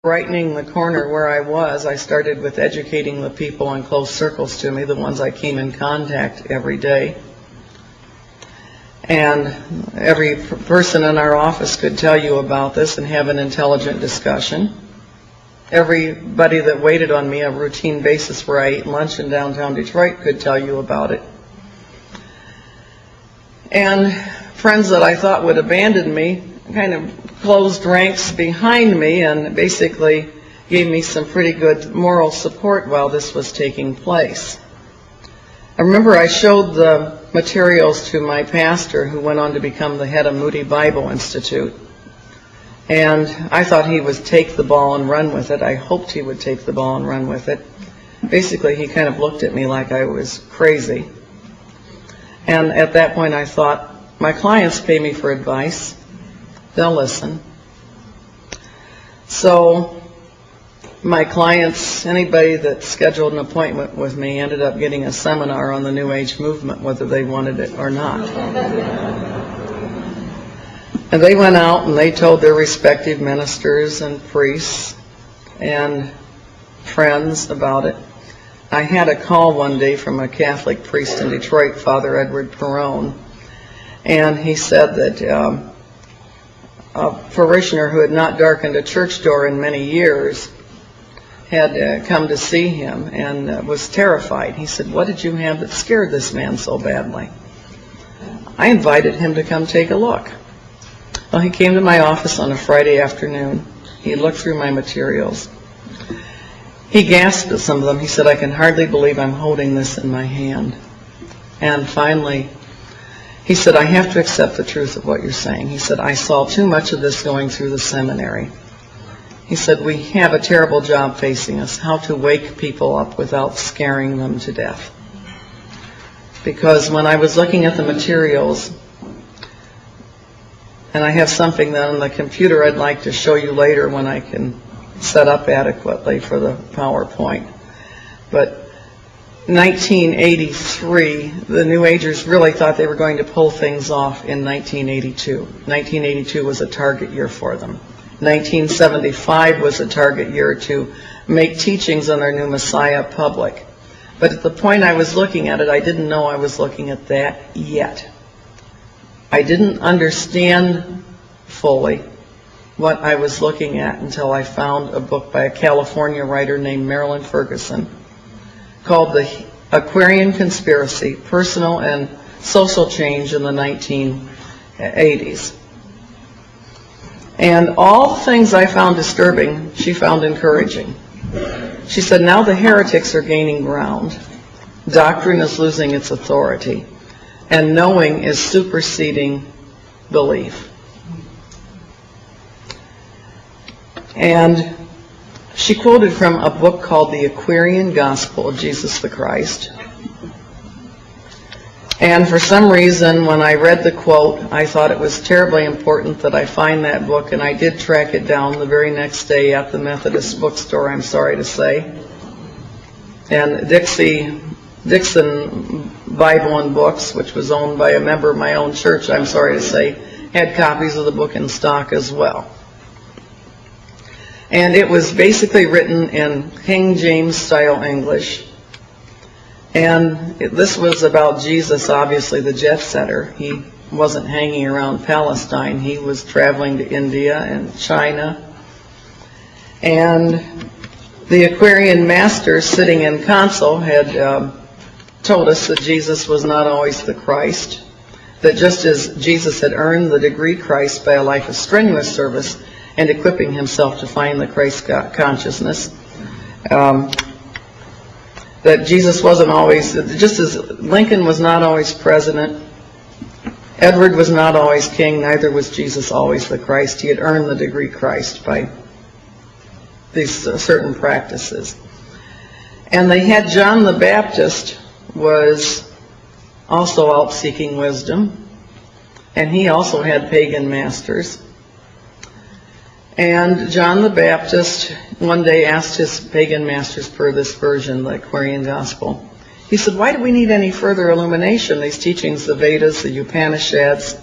Brightening the corner where I was, I started with educating the people in close circles to me, the ones I came in contact every day. And every person in our office could tell you about this and have an intelligent discussion. Everybody that waited on me on a routine basis where I ate lunch in downtown Detroit could tell you about it. And friends that I thought would abandon me kind of closed ranks behind me and basically gave me some pretty good moral support while this was taking place. I remember I showed the materials to my pastor, who went on to become the head of Moody Bible Institute. And I thought he would take the ball and run with it. I hoped he would take the ball and run with it. Basically, he kind of looked at me like I was crazy. And at that point I thought, my clients pay me for advice. They'll listen. So my clients, anybody that scheduled an appointment with me, ended up getting a seminar on the New Age movement, whether they wanted it or not. And they went out and they told their respective ministers and priests and friends about it. I had a call one day from a Catholic priest in Detroit, Father Edward Perone, and he said that a parishioner who had not darkened a church door in many years had come to see him and was terrified. He said, "What did you have that scared this man so badly?" I invited him to come take a look. Well, he came to my office on a Friday afternoon. He looked through my materials. He gasped at some of them. He said, "I can hardly believe I'm holding this in my hand." And finally, he said, "I have to accept the truth of what you're saying." He said, "I saw too much of this going through the seminary." He said, "We have a terrible job facing us, how to wake people up without scaring them to death." Because when I was looking at the materials, and I have something that on the computer I'd like to show you later when I can set up adequately for the PowerPoint. But 1983, the New Agers really thought they were going to pull things off in 1982. 1982 was a target year for them. 1975 was a target year to make teachings on their new Messiah public. But at the point I was looking at it, I didn't know I was looking at that yet. I didn't understand fully what I was looking at until I found a book by a California writer named Marilyn Ferguson called The Aquarian Conspiracy, Personal and Social Change in the 1980s. And all the things I found disturbing, she found encouraging. She said, now the heretics are gaining ground. Doctrine is losing its authority. And knowing is superseding belief. And she quoted from a book called The Aquarian Gospel of Jesus the Christ. And for some reason, when I read the quote, I thought it was terribly important that I find that book, and I did track it down the very next day at the Methodist bookstore, I'm sorry to say. And Dixon Bible and Books, which was owned by a member of my own church, I'm sorry to say, had copies of the book in stock as well. And it was basically written in King James style English. And this was about Jesus, obviously the jet setter. He wasn't hanging around Palestine. He was traveling to India and China. And the Aquarian master sitting in council had told us that Jesus was not always the Christ, that just as Jesus had earned the degree Christ by a life of strenuous service and equipping himself to find the Christ consciousness, that Jesus wasn't always, just as Lincoln was not always president, Edward was not always king, neither was Jesus always the Christ. He had earned the degree Christ by these certain practices. And they had John the Baptist was also out seeking wisdom, and he also had pagan masters. And John the Baptist one day asked his pagan masters per this version, the Aquarian Gospel. He said, why do we need any further illumination? These teachings, the Vedas, the Upanishads,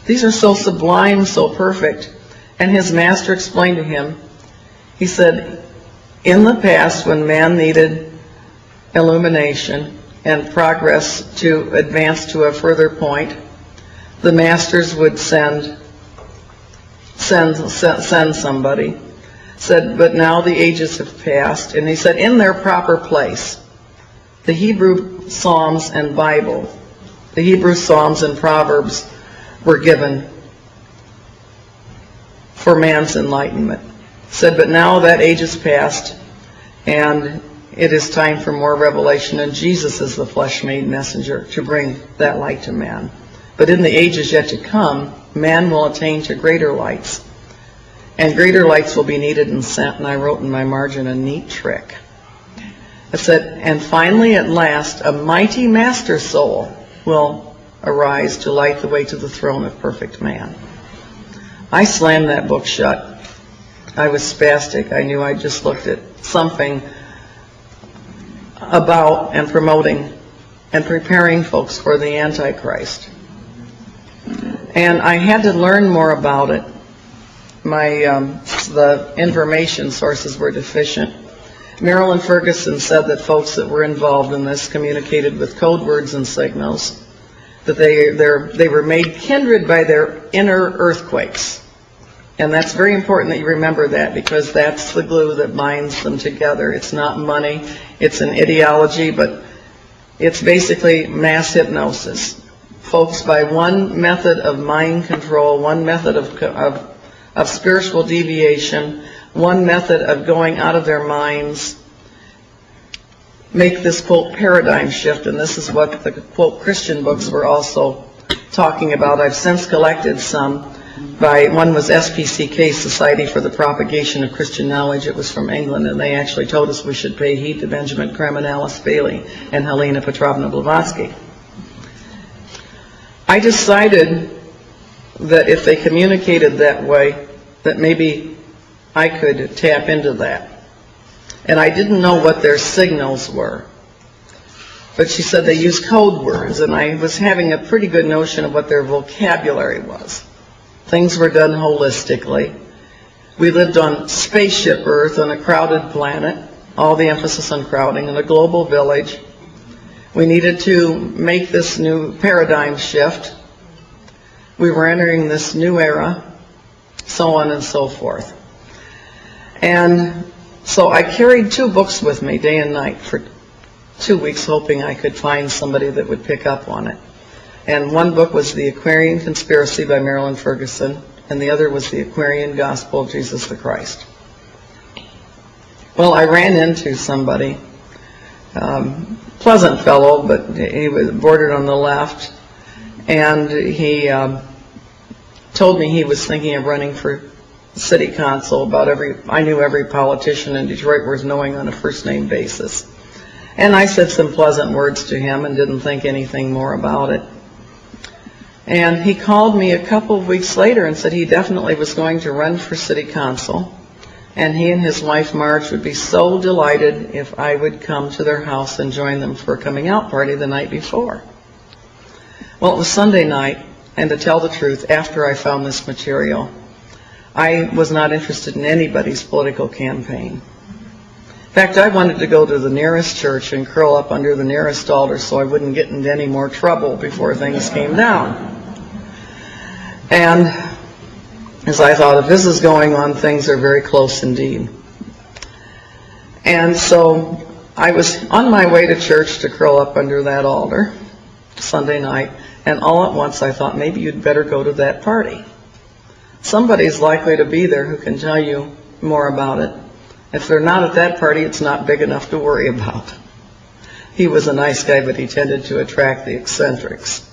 these are so sublime, so perfect. And his master explained to him, He said, in the past, when man needed illumination and progress to advance to a further point, the masters would send somebody. Said, but now the ages have passed, and he said, in their proper place, the Hebrew Psalms and Bible, the Hebrew Psalms and Proverbs were given for man's enlightenment. Said, but now that age is past, and it is time for more revelation, and Jesus is the flesh-made messenger to bring that light to man. But in the ages yet to come, man will attain to greater lights, and greater lights will be needed and sent. And I wrote in my margin a neat trick. I said, and finally at last, a mighty master soul will arise to light the way to the throne of perfect man. I slammed that book shut. I was spastic. I knew I just looked at something about and promoting and preparing folks for the Antichrist. And I had to learn more about it. The information sources were deficient. Marilyn Ferguson said that folks that were involved in this communicated with code words and signals, that they were made kindred by their inner earthquakes. And that's very important that you remember that, because that's the glue that binds them together. It's not money, it's an ideology, but it's basically mass hypnosis. Folks, by one method of mind control, one method of spiritual deviation, one method of going out of their minds, make this, quote, paradigm shift. And this is what the, quote, Christian books were also talking about. I've since collected some. One was SPCK, Society for the Propagation of Christian Knowledge. It was from England, and they actually told us we should pay heed to Benjamin Creme and Alice Bailey and Helena Petrovna Blavatsky. I decided that if they communicated that way, that maybe I could tap into that. And I didn't know what their signals were. But she said they use code words, and I was having a pretty good notion of what their vocabulary was. Things were done holistically. We lived on spaceship Earth on a crowded planet, all the emphasis on crowding, in a global village. We needed to make this new paradigm shift. We were entering this new era, so on and so forth. And so I carried 2 books with me day and night for 2 weeks, hoping I could find somebody that would pick up on it. And one book was The Aquarian Conspiracy by Marilyn Ferguson, and the other was The Aquarian Gospel of Jesus the Christ. Well, I ran into somebody, pleasant fellow, but he was bordered on the left, and he told me he was thinking of running for city council. I knew every politician in Detroit was knowing on a first-name basis. And I said some pleasant words to him and didn't think anything more about it. And he called me a couple of weeks later and said he definitely was going to run for city council, and he and his wife Marge would be so delighted if I would come to their house and join them for a coming out party the night before. Well, it was Sunday night, and to tell the truth, after I found this material, I was not interested in anybody's political campaign. In fact, I wanted to go to the nearest church and curl up under the nearest altar so I wouldn't get into any more trouble before things came down. And as I thought, if this is going on, things are very close indeed. And so I was on my way to church to curl up under that altar Sunday night, and all at once I thought, maybe you'd better go to that party. Somebody's likely to be there who can tell you more about it. If they're not at that party, it's not big enough to worry about. He was a nice guy, but he tended to attract the eccentrics.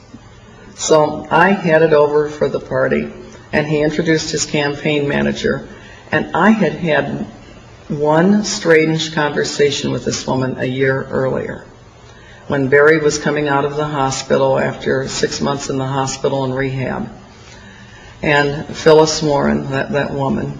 So I headed over for the party, and he introduced his campaign manager, and I had had one strange conversation with this woman a year earlier, when Barry was coming out of the hospital after 6 months in the hospital in rehab. And Phyllis Warren, that woman,